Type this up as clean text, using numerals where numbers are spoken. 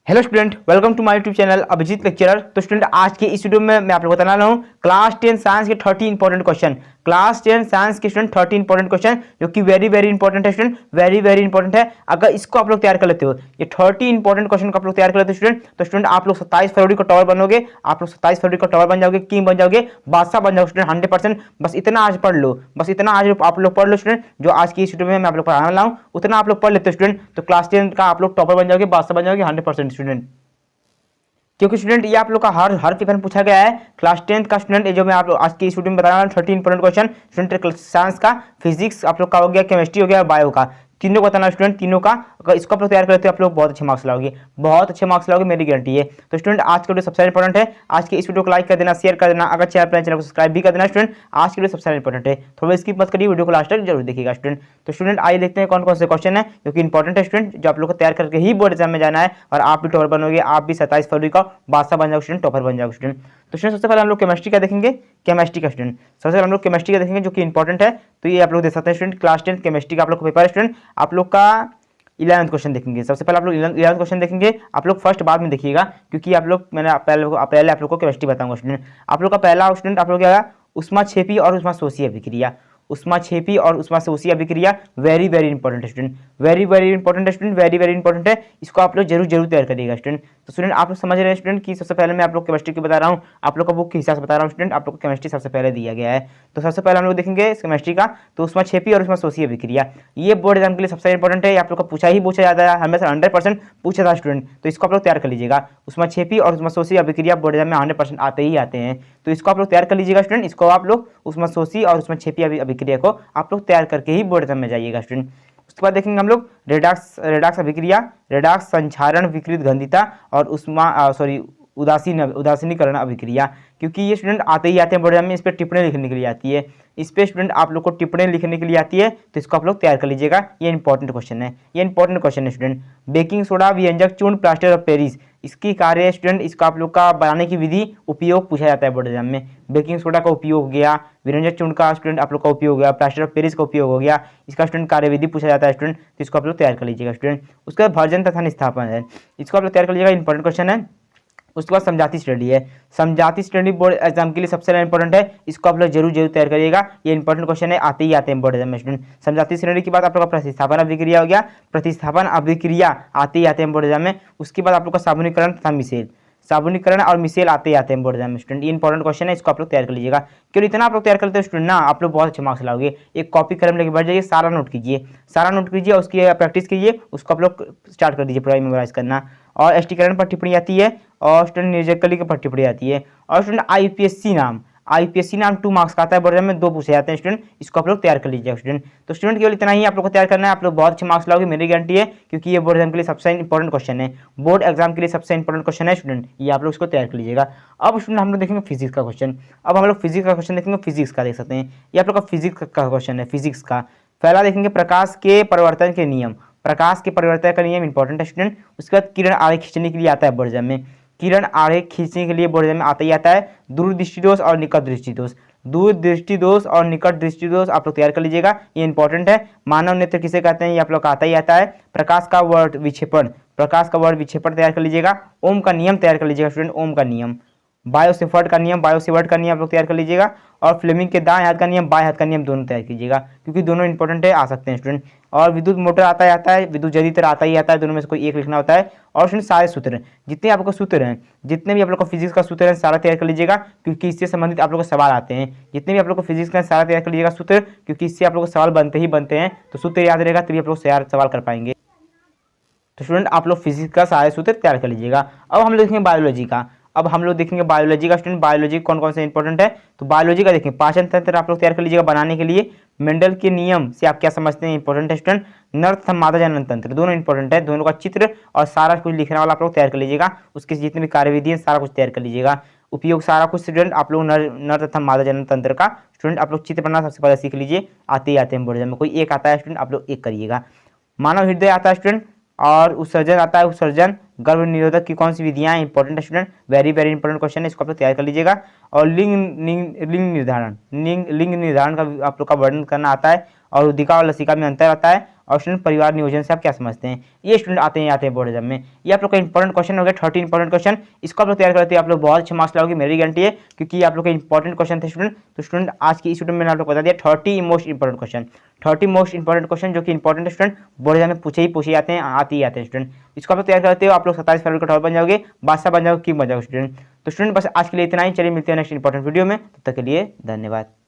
Hello student, welcome to my YouTube channel Abhijeet lecturer. तो student, आज के इस वीडियो में मैं आप लोग बताने वाला हूँ क्लास 10 साइंस के 30 इंपॉर्टेंट क्वेश्चन। क्लास 10 साइंस के स्टूडेंट 30 इंपॉर्टेंट क्वेश्चन जो कि वेरी वेरी इंपॉर्टेंट है स्टूडेंट, वेरी इंपॉर्टेंट है। अगर इसको आप लोग तैयार कर लेते हो, ये 30 इंपॉर्टेंट क्वेश्चन को आप लोग तैयार कर लेते हो स्टूडेंट, तो स्टूडेंट आप लोग 27 फरवरी को टॉपर बनोगे। आप लोग 27 फरवरी को टॉपर बन जाओगे, किंग बन जाओगे, बादशाह बन जाओगे स्टूडेंट 100%। बस इतना आज पढ़ लो, बस इतना आज आप लोग पढ़ लो स्टूडेंट। जो आज की इस वीडियो में मैं आप लोग पढ़ाने वाला हूँ उतना आप लोग पढ़ लेते हो स्टूडेंट, तो क्लास 10 का आप लोग टॉपर बन जाओगे, बादशाह बन जाओगे 100% स्टूडेंट। क्योंकि स्टूडेंट ये आप लोग का हर पेपर में पूछा गया है। क्लास 10 का स्टूडेंट ये जो मैं आप लोग आज की इस वीडियो में बता रहा हूँ 30 इंपॉर्टेंट क्वेश्चन स्टूडेंट, साइंस का, फिजिक्स आप लोग का हो गया, केमिस्ट्री हो गया, बायो का, तीनों को बताना स्टूडेंट, तीनों का। अगर इसको आप लोग तैयार करते हो आप लोग बहुत अच्छे मार्क्स लाओगे, बहुत अच्छे मार्क्स लाओगे, मेरी गारंटी है। तो स्टूडेंट आज का वीडियो सबसे इंपॉर्टेंट है। आज के इस वीडियो को लाइक कर देना, शेयर कर देना, अगर चैनल को सब्सक्राइब भी कर देना स्टूडेंट। आज के वीडियो सबसे इंपॉर्टेंट है, थोड़ा स्किप मत करिए, वीडियो को लास्ट तक जरूर देखिएगा स्टूडेंट। तो स्टूडेंट आइए देखते हैं कौन कौन से क्वेश्चन है जो कि इंपॉर्टेंट है स्टूडेंट, जो आप लोग को तैयार करके ही बोर्ड एग्जाम में जाना है और आप भी टॉपर बनोगे, आप भी 27 फरवरी का बादशाह बन जाओगे स्टूडेंट, टॉपर बन जाओगे स्टूडेंट। तो स्टूडेंट सबसे पहले हम लोग केमिस्ट्री का देखेंगे, केमिस्ट्री का स्टूडेंट सबसे पहले हम लोग केमिस्ट्री का देखेंगे जो कि इंपॉर्टेंट है। तो ये आप लोग देख सकते हैं स्टूडेंट, क्लास 10 केमिस्ट्री का आप लोग का पेपर है स्टूडेंट। आप लोग का 11th क्वेश्चन देखेंगे। सबसे पहले आप लोग 11th क्वेश्चन देखेंगे, आप लोग फर्स्ट बाद में देखिएगा, क्योंकि आप लोग पहले आप लोग को केमिस्ट्री बताऊंगा स्टूडेंट। आप लोग का पहला स्टूडेंट आप लोग क्या, ऊष्माक्षेपी और ऊष्माशोषी अभिक्रिया, ऊष्माक्षेपी और ऊष्माशोषी अभिक्रिया वेरी इंपॉर्टेंट है स्टूडेंट, वेरी इंपॉर्टेंट है स्टूडेंट, वेरी इंपॉर्टेंट है। इसको आप लोग जरूर तैयार करिएगा स्टूडेंट। तो स्टूडेंट आप लोग समझ रहे हैं स्टूडेंट कि सबसे पहले मैं आप लोग केमिस्ट्री की बता रहा हूँ, आप लोग का बुक के हिसाब से बता रहा हूँ स्टूडेंट। आप लोग को केमिस्ट्री सबसे पहले दिया गया है, तो सबसे पहले हम लोग देखेंगे केमिस्ट्री का। तो ऊष्माक्षेपी और ऊष्माशोषी अभिक्रिया ये बोर्ड एग्जाम के लिए सबसे इंपॉर्टेंट है। आप लोग का पूछा जाता है, हमेशा 100% पूछा था स्टूडेंट, तो इसको आप लोग तैयार कर लीजिएगा। ऊष्माक्षेपी और ऊष्माशोषी अभिक्रिया बोर्ड एग्जाम में 100% आते हैं, तो इसको आप लोग तैयार कर लीजिएगा स्टूडेंट। इसको आप लोग ऊष्माशोषी और ऊष्माक्षेपी अभिक्रिया को आप लोग तैयार करके ही बोर्ड एग्जाम में जाइएगा स्टूडेंट। उसके बाद देखेंगे हम लोग रेडाक्स अभिक्रिया, रेडाक्स संक्षारण विकृत गंधिता और उदासीनीकरण अभिक्रिया, क्योंकि ये स्टूडेंट आते ही आते हैं बोर्ड एग्जाम में, इस पर टिप्पणी लिखने के लिए आती है, इस पे स्टूडेंट आप लोग को टिप्पणी लिखने के लिए आती है, तो इसको आप लोग तैयार कर लीजिएगा। ये इंपॉर्टेंट क्वेश्चन है, ये इंपॉर्टेंट क्वेश्चन है स्टूडेंट। बेकिंग सोडा व्यंजक चूर्ण प्लास्टर ऑफ पेरिस, इसकी कार्य स्टूडेंट, इसको आप लोग का बनाने की विधि उपयोग पूछा जाता है बोर्ड एग्जाम में। बेकिंग सोडा का उपयोग हो गया, व्यंजक चूर्ण का स्टूडेंट आप लोग का उपयोग हो गया, प्लास्टर ऑफ पेरिस का उपयोग हो गया, इसका स्टूडेंट कार्यविधि पूछा जाता है स्टूडेंट, तो इसको आप लोग तैयार कर लीजिएगा स्टूडेंट। उसके बाद भर्जन तथा निस्थापन है, इसको आप लोग तैयार कर लीजिएगा, इंपॉर्टेंट क्वेश्चन है। उसके बाद समझाती स्टडी है, समझाती स्टडी बोर्ड एग्जाम के लिए सबसे इंपॉर्टेंट है, इसको आप लोग जरूर तैयार करिएगा। ये इंपॉर्टेंट क्वेश्चन है, आते ही बोर्ड एग्जाम में स्टूडेंट। समझाती श्रेणी के बाद आप लोग का प्रतिस्थापन अभिक्रिया हो गया, प्रतिस्थापन अभिक्रिया आते ही बोर्ड एग्जाम में। उसके बाद आप लोग का साबुनीकरण तथा मिसेल, साबुनीकरण और मिसेल आते हैं बोर्ड एग्जाम में स्टूडेंट। ये इंपॉर्टेंट क्वेश्चन है, इसको आप लोग तैयार कर लीजिएगा। क्यों इतना आप लोग तैयार करते हो स्टूडेंट ना, आप लोग बहुत अच्छे मार्क्स लाओगे। एक कॉपी कलम लेके बैठ जाइए, सारा नोट कीजिए, सारा नोट कीजिए, उसकी प्रैक्टिस कीजिए, उसको आप लोग स्टार्ट कर दीजिए पूरा मेमोराइज करना। और एस्टीकरण पर टिप्पणी आती है, और स्टूडेंट निर्जकली के पर टिप्पणी आती है, और स्टूडेंट आईपीएससी नाम 2 मार्क्स का आता है बोर्ड एग्जाम में, 2 पूछे जाते हैं स्टूडेंट, इसको आप लोग तैयार कर लीजिएगा स्टूडेंट। तो स्टूडेंट केवल इतना ही आप लोग को तैयार करना है, आप लोग बहुत अच्छे मार्क्स लाओगे, मेरी गारंटी है, क्योंकि ये बोर्ड एग्जाम के लिए सबसे इंपॉर्टेंट क्वेश्चन है, बोर्ड एग्जाम के लिए सबसे इंपॉर्टेंट क्वेश्चन है स्टूडेंट, ये आप लोग इसको तैयार कर लीजिएगा। अब स्टूडेंट हम लोग देखेंगे फिजिक्स का क्वेश्चन। अब हम लोग फिजिक्स का क्वेश्चन देखेंगे, फिजिक्स का देख सकते हैं, ये आप लोग का फिजिक्स का क्वेश्चन है। फिजिक्स का पहला देखेंगे प्रकाश के परिवर्तन के नियम, प्रकाश के परिवर्तन का नियम इंपॉर्टेंट है स्टूडेंट। उसके बाद किरण आरेख खींचने के लिए आता है बोर्ड एग्जाम में, किरण आरेख खींचने के लिए बोर्ड एग्जाम में आता है। दूरदृष्टि दोष और निकट दृष्टि दोष, दूरदृष्टि दोष और निकट दृष्टि दोष आप लोग तैयार कर लीजिएगा, ये इंपॉर्टेंट है। मानव नेत्र किसे कहते हैं, ये आप लोग का आता है। प्रकाश का वर्ड विक्षेपण, प्रकाश का वर्ड विक्षेपण तैयार कर लीजिएगा। ओम का नियम तैयार कर लीजिएगा स्टूडेंट, ओम का नियम। बायोसेवर्ट का नियम आप लोग तैयार कर लीजिएगा। और फ्लेमिंग के दाएं हाथ का नियम, बाएं हाथ का नियम दोनों तैयार कीजिएगा, क्योंकि दोनों इंपॉर्टेंट है, आ सकते हैं स्टूडेंट। और विद्युत मोटर आता है, विद्युत जनित्र आता है, दोनों में से कोई एक लिखना होता है। और स्टूडेंट सारे सूत्र, जितने आपको सूत्र हैं, जितने भी आप लोग को फिजिक्स का सूत्र है, सारा तैयार कर लीजिएगा, क्योंकि इससे संबंधित आप लोग को सवाल आते हैं। जितने भी आप लोग को फिजिक्स का सारा तैयार कर लीजिएगा सूत्र, क्योंकि इससे आप लोग को सवाल बनते हैं, तो सूत्र याद रहेगा तभी आप लोग सवाल कर पाएंगे। तो स्टूडेंट आप लोग फिजिक्स का सारे सूत्र तैयार कर लीजिएगा। अब हम लोग देखेंगे बायोलॉजी का, बायोलॉजी का स्टूडेंट, बायोलॉजी कौन कौन से इंपॉर्टेंट है, तो बायोलॉजी का देखें पाचन तंत्र आप लोग तैयार कर लीजिएगा बनाने के लिए। मेंडल के नियम से आप क्या समझते हैं, इंपॉर्टेंट है स्टूडेंट। नर तथा मादा जनन तंत्र दोनों इंपॉर्टेंट है, दोनों का चित्र और सारा कुछ लिखने वाला आप लोग तैयार कर लीजिएगा, उसके जितने भी कार्यविधि है सारा कुछ तैयार कर लीजिएगा। उपयोग सारा कुछ स्टूडेंट आप लोग नर तथा मादा जनन तंत्र का स्टूडेंट आप लोग चित्र बनाना सबसे पहले सीख लीजिए, आते हैं बोर्ड एग्जाम में, कोई एक आता है स्टूडेंट, आप लोग एक करिएगा। मानव हृदय आता है स्टूडेंट, और उत्सर्जन आता है, उत्सर्जन गर्भ निरोधक की कौन सी विधियां इंपॉर्टेंट है स्टूडेंट, वेरी इंपॉर्टेंट क्वेश्चन है, इसको आप लोग तैयार कर लीजिएगा। और लिंग निर्धारण का आप लोग का वर्णन करना आता है, और उदिका और लसिका में अंतर आता है, और स्टूडेंट परिवार नियोजन से आप क्या समझते हैं। ये स्टूडेंट आते हैं बोर्ड एग्जाम में। ये आप लोग का इंपॉर्टेंट क्वेश्चन हो गया, 30 इंपॉर्टेंट क्वेश्चन। इसको आप लोग तैयार करते हैं, आप लोग बहुत अच्छे मार्क्स लाओगे, मेरी गारंटी है, क्योंकि आप लोग का इंपॉर्टेंट क्वेश्चन थे स्टूडेंट। तो स्टूडेंट आज की इस वीडियो में मैंने आप लोग बता दिया 30 most important question, 30 most important question जो कि इंपॉर्टेंट स्टूडेंट बोर्ड एग्जाम में पूछे ही आते हैं, आते ही आते हैं स्टूडेंट। इसको आप लोग तैयार करते हो, आप लोग 27 फरवरी को टॉपर बन जाओगे, बादशाह बन जाओगे, किंग बन जाओगे स्टूडेंट। तो स्टूडेंट बस आज के लिए इतना ही, चलिए मिलते हैं नेक्स्ट इंपॉर्टेंट वीडियो में, तब तक के लिए धन्यवाद।